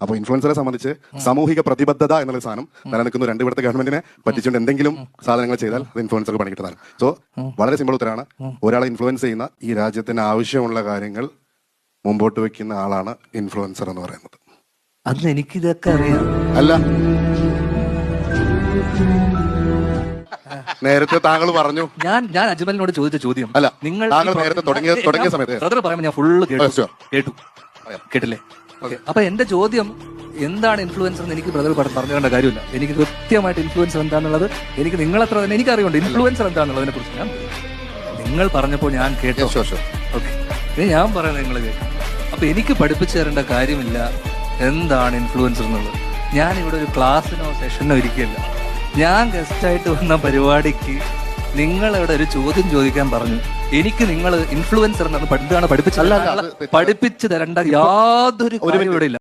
അപ്പോൾ ഇൻഫ്ലുവൻസറെ സംബന്ധിച്ച് സാമൂഹിക പ്രതിബദ്ധത എന്നുള്ള സാധനം നിലനിൽക്കുന്നു. രണ്ട് ഇവിടുത്തെ ഗവൺമെന്റിനെ പറ്റിച്ചുകൊണ്ട് എന്തെങ്കിലും സാധനങ്ങൾ ചെയ്താൽ അത് ഇൻഫ്ലുവൻസർക്ക് പണി കിട്ടുന്നതാണ്. സോ വളരെ സിമ്പിൾ ഉത്തരമാണ്. ഒരാളെ ഇൻഫ്ലുവൻസ് ചെയ്യുന്ന ഈ രാജ്യത്തിന് ആവശ്യമുള്ള കാര്യങ്ങൾ മുമ്പോട്ട് വെക്കുന്ന ആളാണ് ഇൻഫ്ലുവൻസർ എന്ന് പറയുന്നത്. അത് എനിക്കിതൊക്കെ അറിയാം. അല്ല, നേരത്തെ താങ്കൾ പറഞ്ഞു. ഞാൻ അജ്മലിനോട് ചോദിച്ച ചോദ്യം അല്ല, നിങ്ങൾ താങ്കൾ നേരത്തെ തുടങ്ങിയ സമയത്ത് ബ്രദർ പറയുമ്പോൾ ഞാൻ ഫുള്ള് കേട്ടു കേട്ടില്ലേ? അപ്പൊ എന്റെ ചോദ്യം എന്താണ് ഇൻഫ്ലുവൻസർ എന്ന് എനിക്ക് ബ്രദർ പറഞ്ഞുകൊണ്ട കാര്യമില്ല. എനിക്ക് കൃത്യമായിട്ട് ഇൻഫ്ലുവൻസർ എന്താണെന്നുള്ളത് എനിക്ക് നിങ്ങളത്ര തന്നെ എനിക്ക് അറിയുന്നുണ്ട്. ഇൻഫ്ലുവൻസർ എന്താണെന്നുള്ളതിനെ കുറിച്ച് നിങ്ങൾ പറഞ്ഞപ്പോൾ ഞാൻ കേട്ടോ. ഓക്കെ, ഇത് ഞാൻ പറയുന്നത് നിങ്ങൾ കേൾക്കാം. അപ്പൊ എനിക്ക് പഠിപ്പിച്ചു തരേണ്ട കാര്യമില്ല എന്താണ് ഇൻഫ്ലുവൻസർ എന്നുള്ളത്. ഞാൻ ഇവിടെ ഒരു ക്ലാസ്സിനോ സെഷനോ ഇരിക്കില്ല. ഞാൻ ഗസ്റ്റായിട്ട് വന്ന പരിപാടിക്ക് നിങ്ങളിവിടെ ഒരു ചോദ്യം ചോദിക്കാൻ പറഞ്ഞു. എനിക്ക് നിങ്ങൾ ഇൻഫ്ലുവൻസർ എന്നാണ് പഠിപ്പിച്ചു തരേണ്ട യാതൊരു കാര്യം ഇവിടെ ഇല്ല.